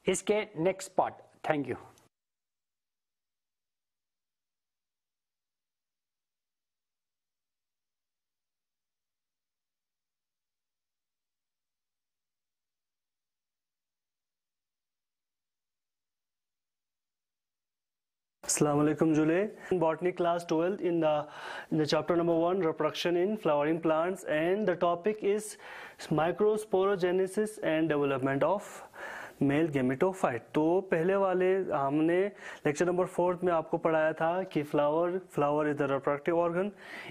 इसके next part. Thank you. Assalamualaikum Jule. In botany class 12 in the chapter number 1, reproduction in flowering plants, and the topic is microsporogenesis and development of mail gametophyte. तो पहले वाले हमने lecture number 4 में आपको पढ़ाया था कि flower is the reproductive organ.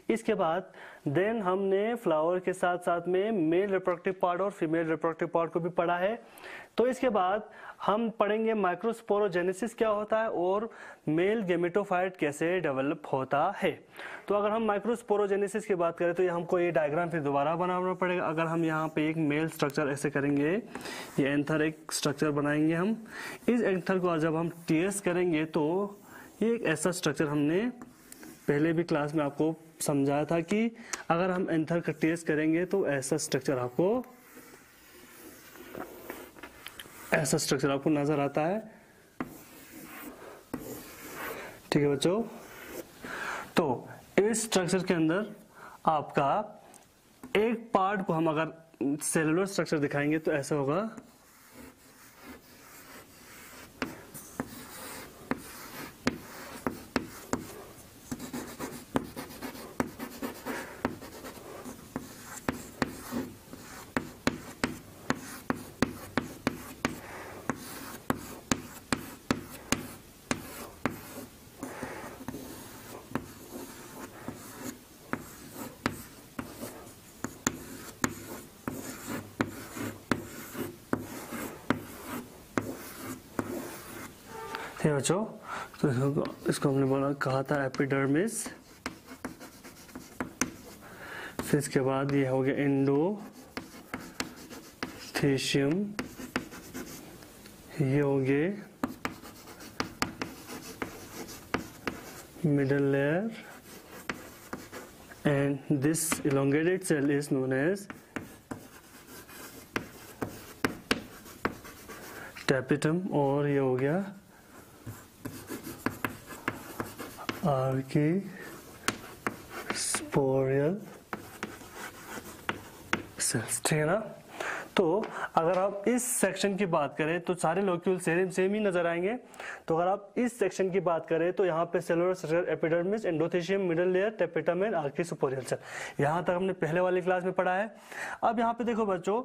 इसके बाद देन हमने फ्लावर के साथ साथ में मेल रिप्रोडक्टिव पार्ट और फीमेल रिप्रोडक्टिव पार्ट को भी पढ़ा है। तो इसके बाद हम पढ़ेंगे माइक्रोस्पोरोजेनेसिस क्या होता है और मेल गेमेटोफाइट कैसे डेवलप होता है। तो अगर हम माइक्रोस्पोरोजेनेसिस की बात करें तो ये हमको ये डायग्राम फिर दोबारा बनाना पड़ेगा। अगर हम यहाँ पे एक मेल स्ट्रक्चर ऐसे करेंगे, ये एंथर एक स्ट्रक्चर बनाएंगे हम। इस एंथर को जब हम टीएस करेंगे तो ये एक ऐसा स्ट्रक्चर हमने पहले भी क्लास में आपको समझाया था कि अगर हम एंथर का टीएस करेंगे तो ऐसा स्ट्रक्चर आपको नजर आता है। ठीक है बच्चों, तो इस स्ट्रक्चर के अंदर आपका एक पार्ट को हम अगर सेलुलर स्ट्रक्चर दिखाएंगे तो ऐसा होगा। ठीक है बच्चों, तो इसको हमने कहा था एपिडर्मिस। फिर इसके बाद ये हो गया एंडोथेशियम, ये हो गए middle layer, and this elongated cell is known as tapetum, और ये हो गया आर्कीस्पोरियल सेल्स। ठीक है ना। तो अगर आप इस सेक्शन की बात करें तो सारे लोक्यूल सेम ही नजर आएंगे। तो अगर आप इस सेक्शन की बात करें तो यहाँ पे cellular structure, epidermis, endothecium, middle layer, tapetum and archesporial cell, यहाँ तक हमने पहले वाली क्लास में पढ़ा है। अब यहाँ पे देखो बच्चों,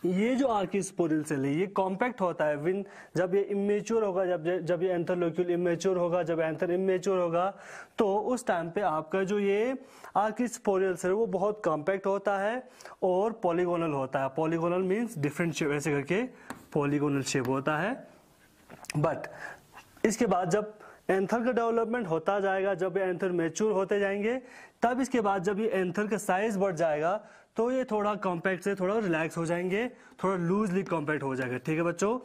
ये जो आर्कीस्पोरियल सेल है ये कॉम्पैक्ट होता है विन जब ये इमेच्योर होगा, जब ये एंथर लोक्यूल इमेच्योर होगा, जब एंथर इमेच्योर होगा तो उस टाइम पे आपका जो ये आर्कीस्पोरियल सेल वो बहुत कॉम्पैक्ट होता है और पॉलीगोनल होता है। पॉलीगोनल मींस डिफरेंट शेप, ऐसे करके पॉलीगोनल शेप होता है। बट इसके बाद जब एंथर का डेवलपमेंट होता जाएगा, जब ये एंथर मैच्योर होते जाएंगे, तब इसके बाद जब ये एंथर का साइज बढ़ जाएगा तो ये थोड़ा कॉम्पैक्ट से थोड़ा रिलैक्स हो जाएंगे, थोड़ा लूजली कॉम्पैक्ट हो जाएगा। ठीक है बच्चों,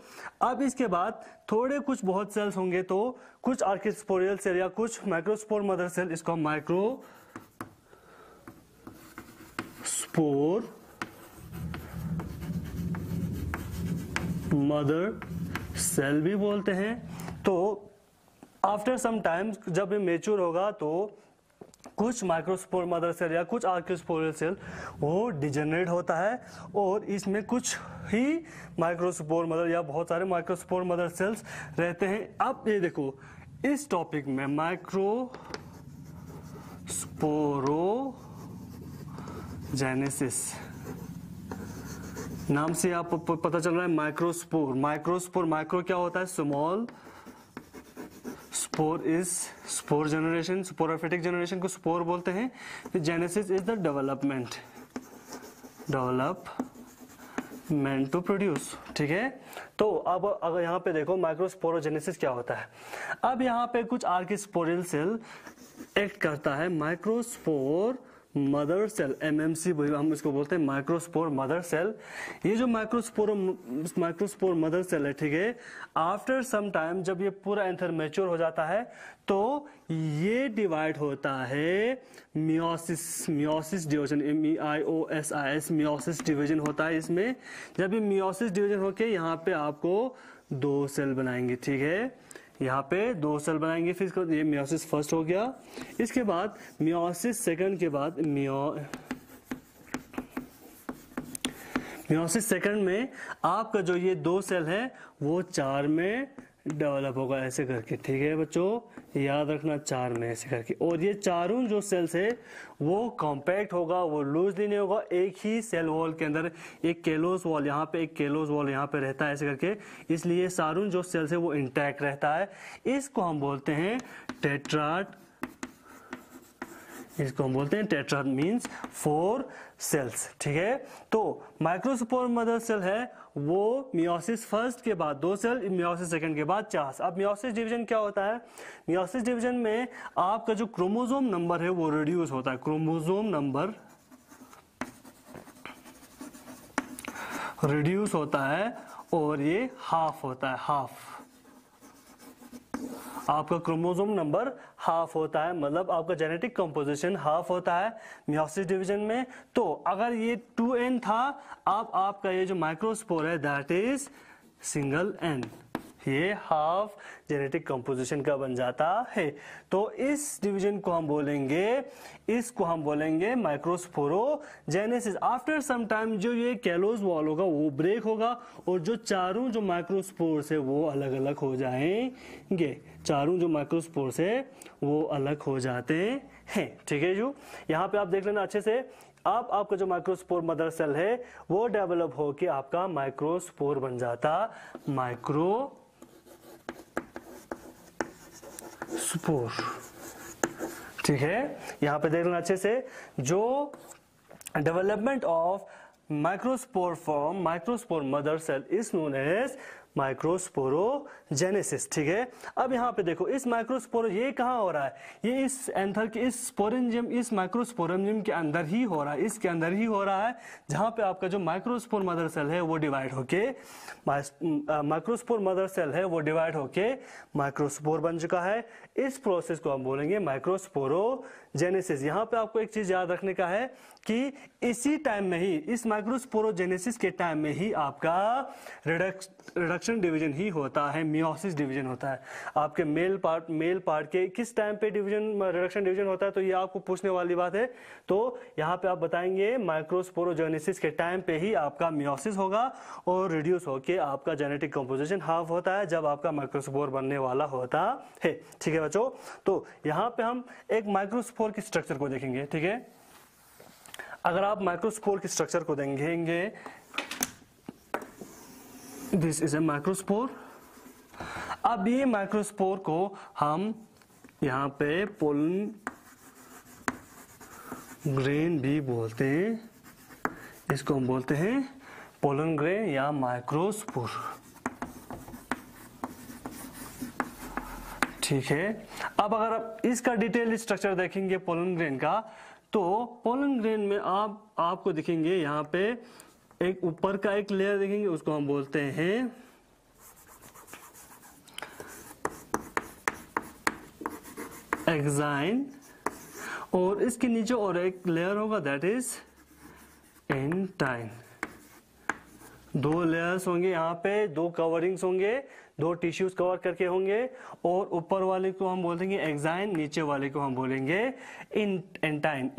अब इसके बाद थोड़े कुछ बहुत सेल्स होंगे, तो कुछ आर्कीस्पोरियल सेल या कुछ माइक्रोस्पोर मदर सेल, इसको माइक्रोस्पोर मदर सेल भी बोलते हैं। तो आफ्टर सम टाइम जब ये मेच्योर होगा तो कुछ माइक्रोस्पोर मदर सेल या कुछ आर्कीस्पोरियल सेल वो डिजेनरेट होता है और इसमें कुछ ही माइक्रोस्पोर मदर या बहुत सारे माइक्रोस्पोर मदर सेल्स रहते हैं। अब ये देखो इस टॉपिक में माइक्रोस्पोरोजेनेसिस नाम से आपको पता चल रहा है माइक्रोस्पोर। माइक्रो क्या होता है? Small. Spore is spore generation, sporophytic generation को स्पोर बोलते हैं। Genesis is the development to produce. ठीक है, तो अब अगर यहाँ पे देखो माइक्रोस्पोरोजेनेसिस क्या होता है। अब यहाँ पे कुछ आर्कीस्पोरियल सेल एक्ट करता है माइक्रोस्पोर मदर सेल, एमएमसी हम इसको बोलते हैं माइक्रोस्पोर मदर सेल। ये जो माइक्रोस्पोर मदर सेल है, ठीक है, आफ्टर सम टाइम जब ये पूरा एंथर मैच्योर हो जाता है तो ये डिवाइड होता है meiosis division, MIOSIS meiosis division होता है इसमें। जब ये मियोसिस डिवीजन होके यहाँ पे आपको 2 सेल बनाएंगे, ठीक है, यहाँ पे 2 सेल बनाएंगे। फिर ये मियोसिस फर्स्ट हो गया, इसके बाद मियोसिस सेकंड के बाद मियोसिस सेकंड में आपका जो ये 2 सेल है वो 4 में डेवलप होगा ऐसे करके, ठीक है बच्चों, याद रखना 4 में ऐसे करके। और ये चारों जो सेल्स है वो कॉम्पैक्ट होगा, वो लूजली नहीं होगा, एक ही सेल वॉल के अंदर एक केलोस वॉल यहाँ पे, एक केलोस वॉल यहाँ पे रहता है ऐसे करके, इसलिए सारे जो सेल्स है वो इंटैक्ट रहता है। इसको हम बोलते हैं टेट्राड, इसको हम बोलते हैं टेट्राड मीन्स 4 सेल्स, ठीक है। तो माइक्रोस्पोर मदर सेल है वो मियोसिस फर्स्ट के बाद 2 सेल, मियोसिस सेकंड के बाद 4। अब मियोसिस डिवीजन क्या होता है? मियोसिस डिवीजन में आपका जो क्रोमोसोम नंबर है वो रिड्यूस होता है, क्रोमोसोम नंबर रिड्यूस होता है और ये हाफ होता है, हाफ, आपका क्रोमोसोम नंबर हाफ होता है, मतलब आपका जेनेटिक कंपोजिशन हाफ होता है मियोसिस डिवीजन में। तो अगर ये 2n था, अब आपका ये जो माइक्रोस्पोर है दैट इज सिंगल n, ये हाफ जेनेटिक कंपोजिशन का बन जाता है। तो इस डिवीजन को हम बोलेंगे, इसको हम बोलेंगे माइक्रोस्पोरोजेनेसिस। आफ्टर सम टाइम जो ये कैलोस वॉल होगा वो ब्रेक होगा और जो चारों जो माइक्रोस्पोर्स है वो अलग अलग हो जाएंगे, चारों जो माइक्रोस्पोर्स है वो अलग हो जाते हैं, ठीक है जो यहाँ पे आप देख लेना अच्छे से। अब आपका जो माइक्रोस्पोर मदर सेल है वो डेवलप होके आपका माइक्रोस्पोर बन जाता, माइक्रोस्पोर, ठीक है। यहाँ पे देख लेना अच्छे से, जो development of microspore from microspore mother cell is known as microsporogenesis, ठीक है। अब यहाँ पे देखो इस माइक्रोस्पोरो ये कहाँ हो रहा है, ये इस एंथर के इस स्पोरेंजियम, इस माइक्रोस्पोरेंजियम के अंदर ही हो रहा है, इसके अंदर ही हो रहा है, जहाँ पे आपका जो माइक्रोस्पोर मदर सेल है वो डिवाइड होके माइक्रोस्पोर मदर सेल है वो डिवाइड होके माइक्रोस्पोर बन चुका है। इस प्रोसेस को हम बोलेंगे माइक्रोस्पोरोजेनेसिस। यहाँ पे आपको एक चीज याद रखने का है कि इसी टाइम में ही, इस माइक्रोस्पोरोजेनेसिस के टाइम में ही आपका रिडक्शन डिवीजन ही होता है, मियोसिस डिवीजन होता है। आपके मेल पार्ट के किस टाइम पे रिडक्शन डिवीजन होता है, तो ये आपको पूछने वाली बात है। तो यहाँ पे आप बताएंगे माइक्रोस्पोरोजेनेसिस के टाइम पे ही आपका मियोसिस होगा और रिड्यूस होके आपका जेनेटिक कंपोजिशन हाफ होता है जब आपका माइक्रोस्पोर बनने वाला होता है, ठीक है बच्चों। तो यहाँ पे हम एक माइक्रोस्पोर की स्ट्रक्चर को देखेंगे, ठीक है। अगर आप माइक्रोस्पोर की स्ट्रक्चर को देखेंगे, दिस इज ए माइक्रोस्पोर। अब ये माइक्रोस्पोर को हम यहाँ पे पोलन ग्रेन भी बोलते हैं, इसको हम बोलते हैं पोलन ग्रेन या माइक्रोस्पोर, ठीक है। अब अगर आप इसका डिटेल स्ट्रक्चर देखेंगे पोलन ग्रेन का, तो पोलन ग्रेन में आपको दिखेंगे यहाँ पे एक ऊपर का एक लेयर देखेंगे, उसको हम बोलते हैं एक्साइन, और इसके नीचे और एक लेयर होगा दैट इज एंटाइन। 2 लेयर्स होंगे यहाँ पे, 2 कवरिंग्स होंगे, 2 टिश्यूज कवर करके होंगे, और ऊपर वाले को हम बोलेंगे एक्साइन, नीचे वाले को हम बोलेंगे एंटाइन,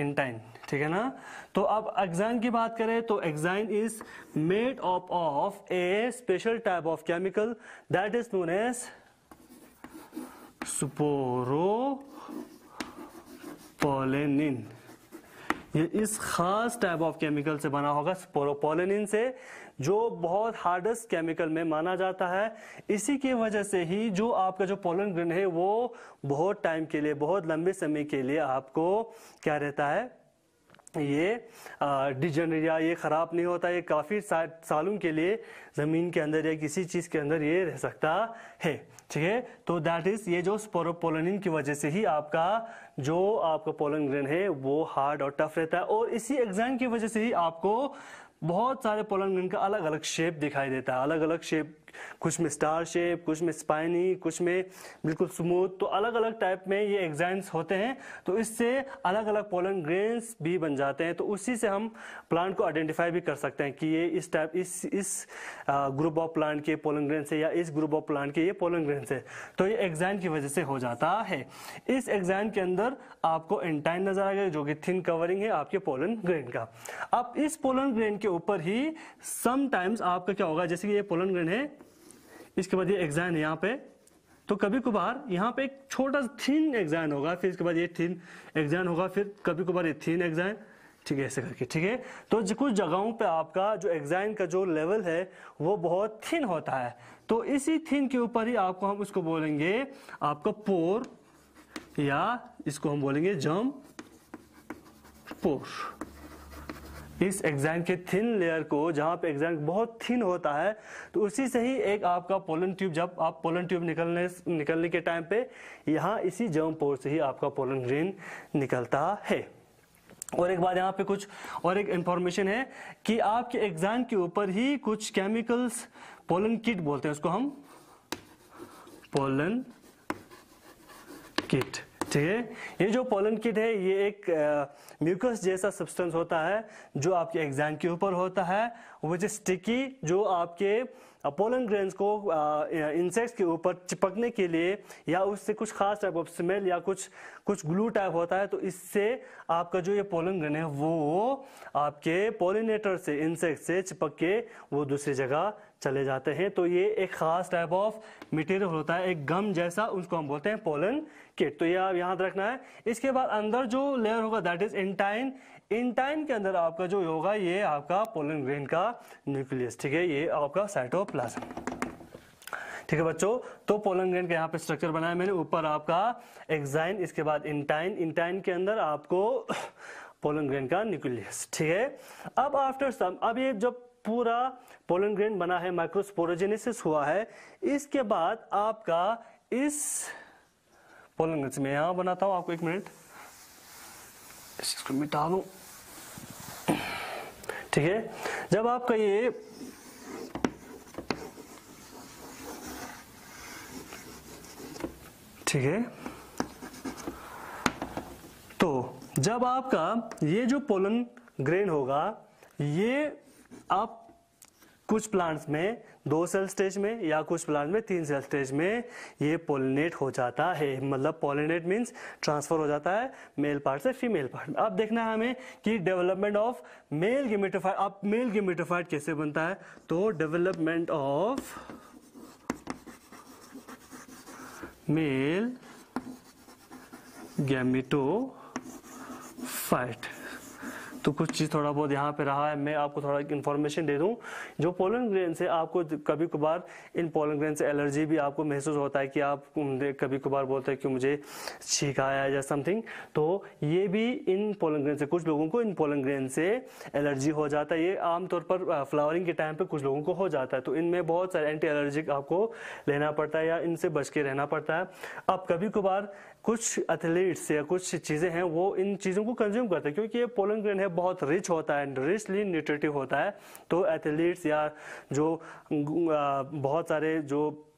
ठीक है ना। तो अब एक्साइन की बात करें तो exine is made up of a special type of chemical that is known as sporopollenin. ये इस खास टाइप ऑफ केमिकल से बना होगा, स्पोरोपोलेनिन से, जो बहुत हार्डेस्ट केमिकल में माना जाता है। इसी की वजह से ही जो आपका जो पोलन ग्रेन है वो बहुत टाइम के लिए, बहुत लंबे समय के लिए आपको क्या रहता है, ये डिजनरेट या ये खराब नहीं होता, ये काफी सालों के लिए जमीन के अंदर या किसी चीज के अंदर ये रह सकता है। ठीक है, तो दैट इज ये जो स्पोरोपोलिन की वजह से ही आपका जो आपका पोलन ग्रेन है वो हार्ड और टफ रहता है, और इसी एग्जाम की वजह से ही आपको बहुत सारे पोलन ग्रेन का अलग अलग शेप दिखाई देता है, अलग अलग शेप, कुछ में स्टार शेप, कुछ में स्पाइनी, कुछ में बिल्कुल स्मूथ, तो अलग अलग टाइप में ये एग्जाइन्स होते हैं। तो इससे अलग अलग पोलन ग्रेन्स भी बन जाते हैं, तो उसी से हम प्लांट को आइडेंटिफाई भी कर सकते हैं कि ये इस टाइप इस ग्रुप ऑफ प्लांट के पोलन ग्रेन से या इस ग्रुप ऑफ प्लांट के ये पोलन ग्रेन से, तो ये एग्जाइन की वजह से हो जाता है। इस एग्जाइन के अंदर आपको एंटाइन नजर आएगा जो कि थिन कवरिंग है आपके पोलन ग्रेन का। अब इस पोलन ग्रेन के ऊपर ही समटाइम्स आपका क्या होगा, जैसे कि ये पोलन ग्रेन है, इसके बाद ये एग्जाइन है यहाँ पे, तो कभी कभार यहाँ पे एक छोटा सा थिन एग्जाइन होगा, फिर इसके बाद ये थिन एग्जाइन होगा, फिर कभी कभार ये थिन एग्जाइन, ठीक है, ऐसे करके। ठीक है, तो कुछ जगहों पे आपका जो एग्जाइन का जो लेवल है वो बहुत थिन होता है, तो इसी थिन के ऊपर ही आपको हम उसको बोलेंगे आपका पोर, या इसको हम बोलेंगे जर्म पोर। इस एग्जाइन के थिन लेयर को, जहां पे एग्जाइन बहुत थिन होता है, तो उसी से ही एक आपका पोलन ट्यूब, जब आप पोलन ट्यूब निकलने के टाइम पे यहाँ इसी जर्म पोर से ही आपका पोलन ग्रेन निकलता है। और एक बात यहाँ पे कुछ और एक इंफॉर्मेशन है कि आपके एग्जाइन के ऊपर ही कुछ केमिकल्स, पोलन किट बोलते हैं उसको हम, पोलन किट। ठीक है, ये जो पोलन किट है ये एक म्यूकस जैसा सब्सटेंस होता है जो आपके एग्जाइन के ऊपर होता है, विच इज स्टिकी, जो आपके पोलन ग्रेन्स को इंसेक्ट्स के ऊपर चिपकने के लिए या उससे कुछ खास टाइप ऑफ स्मेल या कुछ ग्लू टाइप होता है, तो इससे आपका जो ये पोलन ग्रेन है वो आपके पोलिनेटर से, इंसेक्ट से चिपक के वो दूसरी जगह चले जाते हैं। तो ये एक खास टाइप ऑफ मटेरियल होता है, एक गम जैसा, उसको हम बोलते हैं पोलन किट। तो ये आप याद रखना है। इसके बाद अंदर जो लेयर होगा दैट इज इंटाइन। इंटाइन के अंदर आपका जो होगा ये आपका पोलन ग्रेन का न्यूक्लियस। ठीक है, ये आपका साइटोप्लाज्म। ठीक है बच्चों, तो पोलन ग्रेन का यहाँ पे स्ट्रक्चर बनाया मैंने, ऊपर आपका एग्जाइन, इसके बाद इंटाइन, इंटाइन के अंदर आपको पोलन ग्रेन का न्यूक्लियस। ठीक है, अब आफ्टर सम, अब ये जब पूरा पोलन ग्रेन बना है, माइक्रोस्पोरोजेनेसिस हुआ है, इसके बाद आपका इस पोलन ग्रेन से, मैं यहां बनाता हूं आपको, एक मिनट इसको मिटा दूं। ठीक है, जब आपका ये ठीक है, तो जब आपका ये जो पोलन ग्रेन होगा, ये आप कुछ प्लांट्स में 2 सेल स्टेज में या कुछ प्लांट में 3 सेल स्टेज में ये पोलिनेट हो जाता है। मतलब पोलिनेट मींस ट्रांसफर हो जाता है मेल पार्ट से फीमेल पार्ट में। अब देखना है हमें कि डेवलपमेंट ऑफ मेल गेमेटोफाइट, अब मेल गेमेटोफाइट कैसे बनता है, तो डेवलपमेंट ऑफ मेल गैमेटोफाइट। तो कुछ चीज थोड़ा बहुत यहाँ पे रहा है, मैं आपको थोड़ा इन्फॉर्मेशन दे दूं। जो पोलन ग्रेन से आपको कभी कभार, इन पोलन ग्रेन से एलर्जी भी आपको महसूस होता है कि आप कभी कभार बोलते हैं कि मुझे छींक आया है या समथिंग, तो ये भी इन पोलन ग्रेन से, कुछ लोगों को इन पोलन ग्रेन से एलर्जी हो जाता है। ये आमतौर पर फ्लावरिंग के टाइम पे कुछ लोगों को हो जाता है, तो इनमें बहुत सारे एंटी एलर्जिक आपको लेना पड़ता है या इनसे बच के रहना पड़ता है। अब कभी कभार कुछ एथलीट्स या कुछ चीजें हैं वो इन चीजों को कंज्यूम करते हैं, क्योंकि ये पोलन ग्रेन है बहुत रिच होता है, रिचली न्यूट्रिटिव होता है। तो एथलीट्स या जो बहुत सारे जो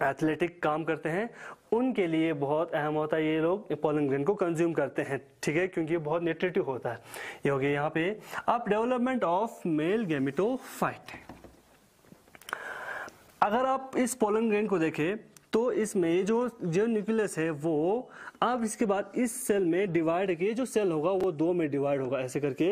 एथलेटिक काम करते हैं उनके लिए बहुत अहम होता है, ये लोग पोलन ग्रेन को कंज्यूम करते हैं। ठीक है, क्योंकि ये बहुत न्यूट्रिटिव होता है। ये हो गया यहाँ पे। अब डेवलपमेंट ऑफ मेल गैमेटोफाइट, अगर आप इस पोलन ग्रेन को देखें तो इसमें जो न्यूक्लियस है वो अब इसके बाद इस सेल में डिवाइड किए, जो सेल होगा वो 2 में डिवाइड होगा, ऐसे करके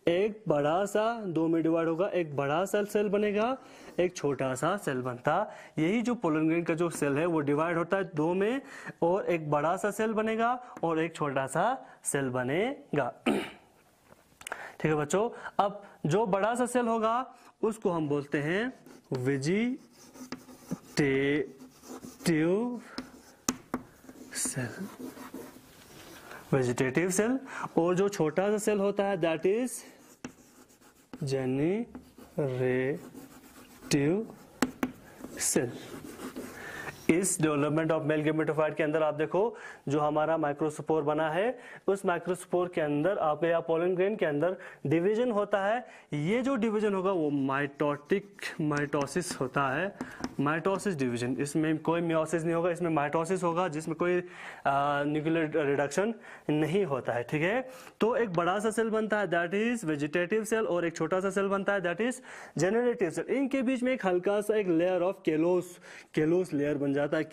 एक बड़ा सा 2 में डिवाइड होगा, एक बड़ा सा सेल बनेगा, एक छोटा सा सेल बनता। यही जो पोलन ग्रेन का जो सेल है वो डिवाइड होता है 2 में, और एक बड़ा सा सेल बनेगा और एक छोटा सा सेल बनेगा। ठीक है बच्चों, अब जो बड़ा सा सेल होगा उसको हम बोलते हैं वेजिटेटिव सेल। वेजिटेटिव सेल, और जो छोटा सा सेल होता है दैट इज जेनरेटिव सेल। इस डेवलपमेंट ऑफ मेल गेमेटोफाइट के अंदर आप देखो जो हमारा माइक्रोस्पोर बना है, उस माइक्रोस्पोर के अंदर आप या पोलन ग्रेन के अंदर डिवीजन होता है। ये जो डिवीजन होगा वो माइटोसिस होता है, माइटोसिस डिवीजन। इसमें कोई मियोसिस नहीं होगा, इसमें माइटोसिस होगा जिसमें कोई न्यूक्लियर रिडक्शन नहीं होता है, ठीक है। तो एक बड़ा सा सेल बनता है दैट इज वेजिटेटिव सेल, और एक छोटा सा सेल बनता है दैट इज जेनरेटिव सेल। इनके बीच में एक हल्का सा एक लेयर ऑफ केलोस लेयर बन जाता है।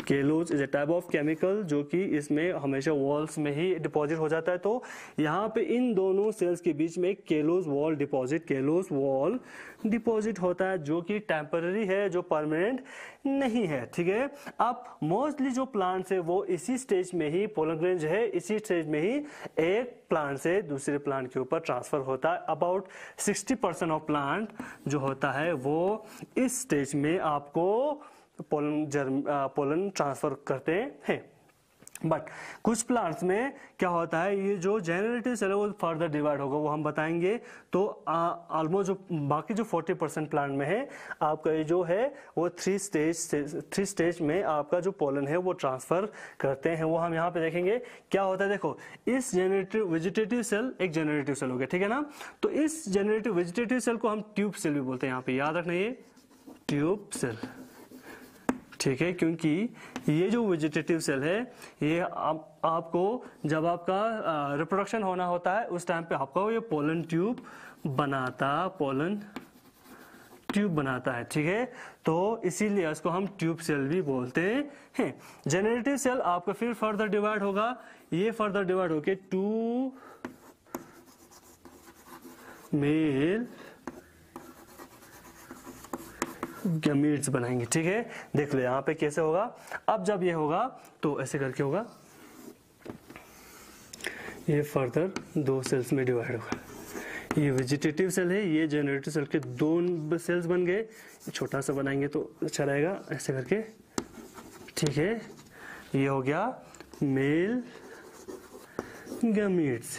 Callose is a type of chemical जो कि इसमें हमेशा वॉल्स में ही डिपॉजिट हो जाता है। तो यहाँ पे इन दोनों सेल्स के बीच में एक केलोस वॉल डिपॉजिट होता है जो कि टेम्पररी है, जो परमानेंट नहीं है, ठीक है। अब मोस्टली जो प्लांट्स है वो इसी स्टेज में ही, पोलन ग्रेन जो है इसी स्टेज में ही एक प्लांट से दूसरे प्लांट के ऊपर ट्रांसफर होता है। अबाउट 60% ऑफ प्लांट जो होता है वो इस स्टेज में आपको पोलन ट्रांसफर करते हैं। बट कुछ प्लांट्स में क्या होता है, ये जो जेनरेटिव सेल है वो फर्दर डिवाइड होगा, वो हम बताएंगे। तो ऑलमोस्ट जो बाकी जो 40% प्लांट में है आपका ये जो है वो थ्री स्टेज में आपका जो पोलन है वो ट्रांसफर करते हैं, वो हम यहाँ पे देखेंगे क्या होता है। देखो इस जेनरेटिव वेजिटेटिव सेल एक जेनरेटिव सेल हो गया, ठीक है ना। तो इस जेनरेटिव वेजिटेटिव सेल को हम ट्यूब सेल भी बोलते हैं, यहाँ पे याद रखना ये ट्यूब सेल, ठीक है। क्योंकि ये जो वेजिटेटिव सेल है ये आपको जब आपका रिप्रोडक्शन होना होता है उस टाइम पे आपको ये पोलन ट्यूब बनाता है, ठीक है। तो इसीलिए इसको हम ट्यूब सेल भी बोलते हैं। जेनरेटिव सेल आपका फिर फर्दर डिवाइड होगा, ये फर्दर डिवाइड होके 2 मेल गैमीट्स बनाएंगे, ठीक है। देख लो यहाँ पे कैसे होगा। अब जब ये होगा तो ऐसे करके होगा, ये फर्दर 2 सेल्स में डिवाइड होगा। ये वेजिटेटिव सेल है, ये जेनरेटिव सेल के 2 सेल्स बन गए। छोटा सा बनाएंगे तो अच्छा रहेगा, ऐसे करके, ठीक है। ये हो गया मेल गैमीट्स।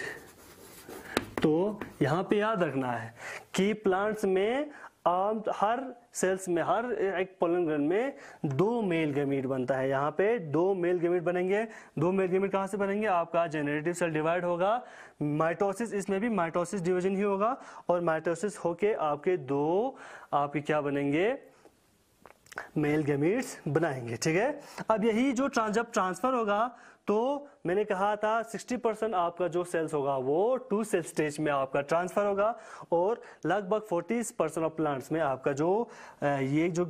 तो यहाँ पे याद रखना है कि प्लांट्स में हर सेल्स में, हर एक पोलन ग्रेन में 2 मेल गैमीट बनता है। यहाँ पे 2 मेल गैमीट बनेंगे। 2 मेल गैमीट कहाँ से बनेंगे, आपका जेनरेटिव सेल डिवाइड होगा, माइटोसिस, इसमें भी माइटोसिस डिवीजन ही होगा, और माइटोसिस होके आपके क्या बनेंगे, मेल गैमीट्स बनाएंगे, ठीक है। अब यही जो जब ट्रांसफर होगा तो मैंने कहा था 60% आपका जो सेल्स होगा वो 2 सेल स्टेज में आपका ट्रांसफर होगा, और लगभग 40% ऑफ प्लांट्स में आपका जो ये जो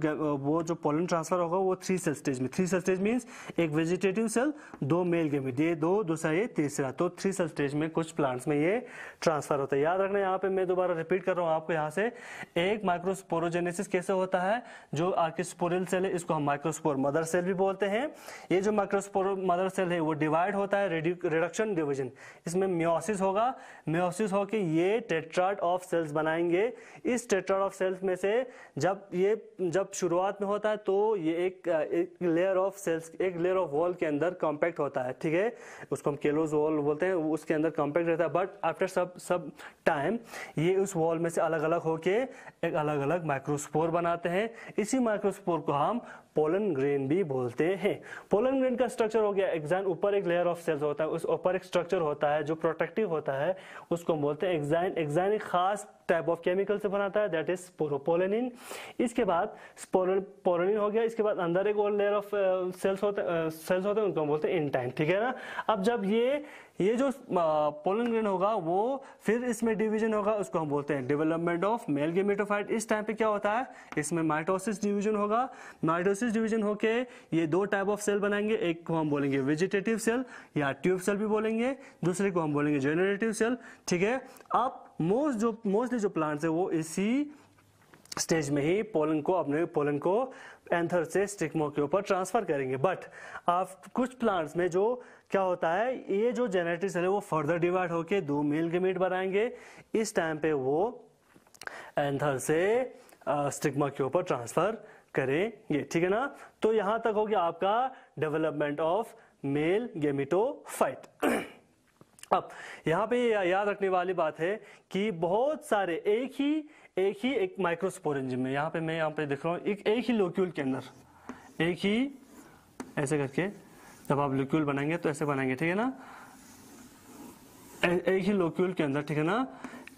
पोलन ट्रांसफर होगा वो 3 सेल स्टेज में। 3 सेल स्टेज मींस एक वेजिटेटिव सेल, 2 मेल गैमीट, ये 2, दूसरा ये तीसरा, तो 3 सेल स्टेज में कुछ प्लांट्स में ये ट्रांसफर होता है। याद रखना, यहाँ पे मैं दोबारा रिपीट कर रहा हूँ आपको, यहाँ से एक माइक्रोस्पोरोजेनेसिस कैसे होता है। जो आर्किस्पोरियल सेल है इसको हम माइक्रोस्पोर मदर सेल भी बोलते हैं। ये जो माइक्रोस्पोर मदर सेल है वो डिवाइड होता है, रिडक्शन डिवीजन, इसमें मियोसिस होगा। मियोसिस होके ये टेट्राड ऑफ सेल्स बनाएंगे। इस टेट्राड ऑफ सेल्स में से जब शुरुआत में होता है तो ये एक लेयर ऑफ सेल्स, एक लेयर ऑफ वॉल के अंदर कॉम्पैक्ट होता है, ठीक है। उसको हम केलोस वॉल बोलते हैं, उसके अंदर कॉम्पैक्ट रहता है। बट आफ्टर सब टाइम ये उस वॉल में से अलग अलग होके एक अलग अलग माइक्रोस्पोर बनाते हैं। इसी माइक्रोस्पोर को हम पोलन ग्रेन भी बोलते हैं। पोलन ग्रेन का स्ट्रक्चर हो गया एक्साइन, ऊपर एक लेयर ऑफ सेल्स होता है, उस ऊपर एक स्ट्रक्चर होता है जो प्रोटेक्टिव होता है, उसको हम बोलते हैं एक्साइन। एक्साइन एक खास टाइप ऑफ केमिकल से बनाता है दैट इज स्पोरोपोलेनिन। इसके बाद पोलेनिन हो गया, इसके बाद अंदर एक और लेयर ऑफ सेल्स होते हैं उनको हम बोलते हैं इंटाइन, ठीक है ना। अब जब ये जो पोलन ग्रेन होगा वो फिर इसमें डिवीजन होगा, उसको हम बोलते हैं डेवलपमेंट ऑफ मेल गैमेटोफाइट। इस टाइम पे क्या होता है, इसमें माइटोसिस डिवीजन होगा। माइटोसिस डिवीजन होके ये 2 टाइप ऑफ सेल बनाएंगे, एक को हम बोलेंगे वेजिटेटिव सेल या ट्यूब सेल भी बोलेंगे, दूसरे को हम बोलेंगे जेनरेटिव सेल, ठीक है। अब मोस्टली जो प्लांट्स है वो इसी स्टेज में ही अपने पोलन को एंथर से स्टिग्मा के ऊपर ट्रांसफर करेंगे। बट आप कुछ प्लांट्स में जो क्या होता है, ये जो जेनेटिक सेल है वो फर्दर डिवाइड होके 2 मेल गैमीट बनाएंगे। इस टाइम पे वो एंथर से स्टिग्मा के ऊपर ट्रांसफर करेंगे, ठीक है ना। तो यहां तक हो गया आपका डेवलपमेंट ऑफ मेल गेमिटोफाइट। अब यहाँ पे याद रखने वाली बात है कि बहुत सारे एक माइक्रोस्पोरेंजियम में, यहाँ पे देख रहा हूँ एक ही लोक्यूल के अंदर, एक ही ऐसे करके जब आप लोक्यूल बनाएंगे तो ऐसे बनाएंगे, ठीक है ना, एक ही लोक्यूल के अंदर, ठीक है ना,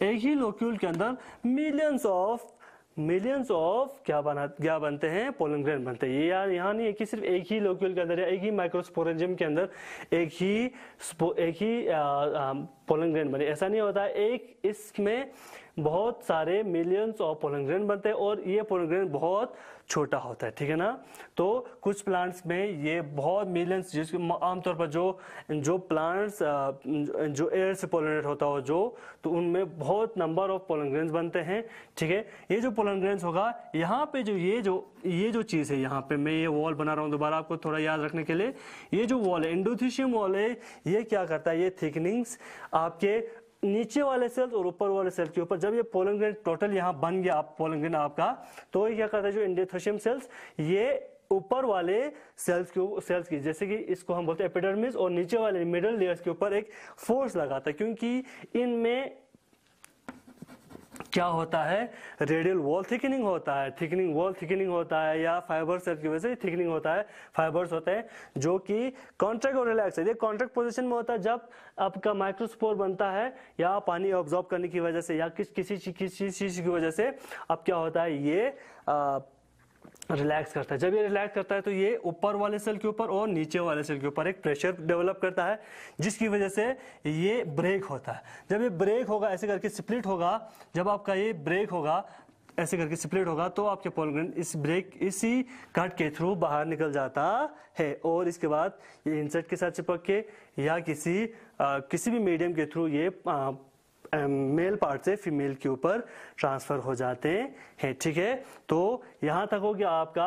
एक ही लोक्यूल के अंदर मिलियंस ऑफ क्या बनते हैं, पोलन ग्रेन बनते हैं। ये यार यहाँ नहीं है कि सिर्फ एक ही लोक्यूल के अंदर या एक ही माइक्रोस्पोरेंजियम के अंदर एक ही पोलन ग्रेन बने, ऐसा नहीं होता है। एक इसमें बहुत सारे मिलियंस ऑफ पोलन ग्रेन बनते हैं और ये पोलन ग्रेन बहुत छोटा होता है, ठीक है ना। तो कुछ प्लांट्स में ये बहुत मिलियंस, जिसके आमतौर पर जो प्लांट्स जो एयर से पोलिनेट होता हो तो उनमें बहुत नंबर ऑफ पोलन ग्रेन्स बनते हैं, ठीक है। ये जो पोलन ग्रेन्स होगा, यहाँ पे ये जो चीज़ है, यहाँ पे मैं ये वॉल बना रहा हूँ दोबारा आपको थोड़ा याद रखने के लिए। ये जो वॉल है, एंडोथीशियम वॉल है, ये क्या करता है, ये थिकनिंग्स आपके नीचे वाले सेल्स और ऊपर वाले सेल के ऊपर, जब ये पोलन ग्रेन टोटल यहाँ बन गया पोलन ग्रेन आपका, तो ये क्या करता है, जो एंडोथीशियम सेल्स ये ऊपर वाले सेल्स की, जैसे कि इसको हम बोलते हैं एपिडर्मिस, और नीचे वाले मिडल लेयर्स के ऊपर एक फोर्स लगाता है, क्योंकि इनमें क्या होता है, रेडियल वॉल थिकनिंग होता है, वॉल थिकनिंग होता है, या फाइबर सेल की वजह से थिकनिंग होता है, फाइबर्स होते हैं जो कि कॉन्ट्रैक्ट और रिलैक्स है। ये कॉन्ट्रैक्ट पोजीशन में होता है जब आपका माइक्रोस्पोर बनता है, या पानी ऑब्जॉर्ब करने की वजह से, या किसी चीज की वजह से अब क्या होता है, ये रिलैक्स करता है। जब ये रिलैक्स करता है तो ये ऊपर वाले सेल के ऊपर और नीचे वाले सेल के ऊपर एक प्रेशर डेवलप करता है, जिसकी वजह से ये ब्रेक होता है। जब ये ब्रेक होगा, ऐसे करके स्प्लिट होगा, जब आपका ये ब्रेक होगा, ऐसे करके स्प्लिट होगा, तो आपके पोलन ग्रेन इसी कट के थ्रू बाहर निकल जाता है, और इसके बाद ये इंसेक्ट के साथ चिपक के या किसी भी मीडियम के थ्रू ये मेल पार्ट से फीमेल के ऊपर ट्रांसफर हो जाते हैं, ठीक है। तो यहां तक हो गया आपका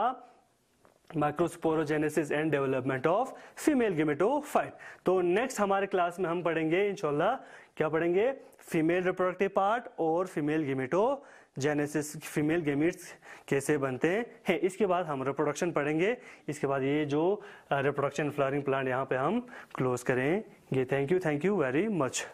microsporogenesis and development of female gametophyte. तो नेक्स्ट हमारे क्लास में हम पढ़ेंगे इंशाल्लाह, क्या पढ़ेंगे, फीमेल रिप्रोडक्टिव पार्ट और फीमेल गेमेटोजेनेसिस, फीमेल गेमिट्स कैसे बनते हैं। इसके बाद हम रिप्रोडक्शन पढ़ेंगे, इसके बाद ये जो रिप्रोडक्शन फ्लावरिंग प्लांट यहाँ पे हम क्लोज करेंगे। Thank you very much.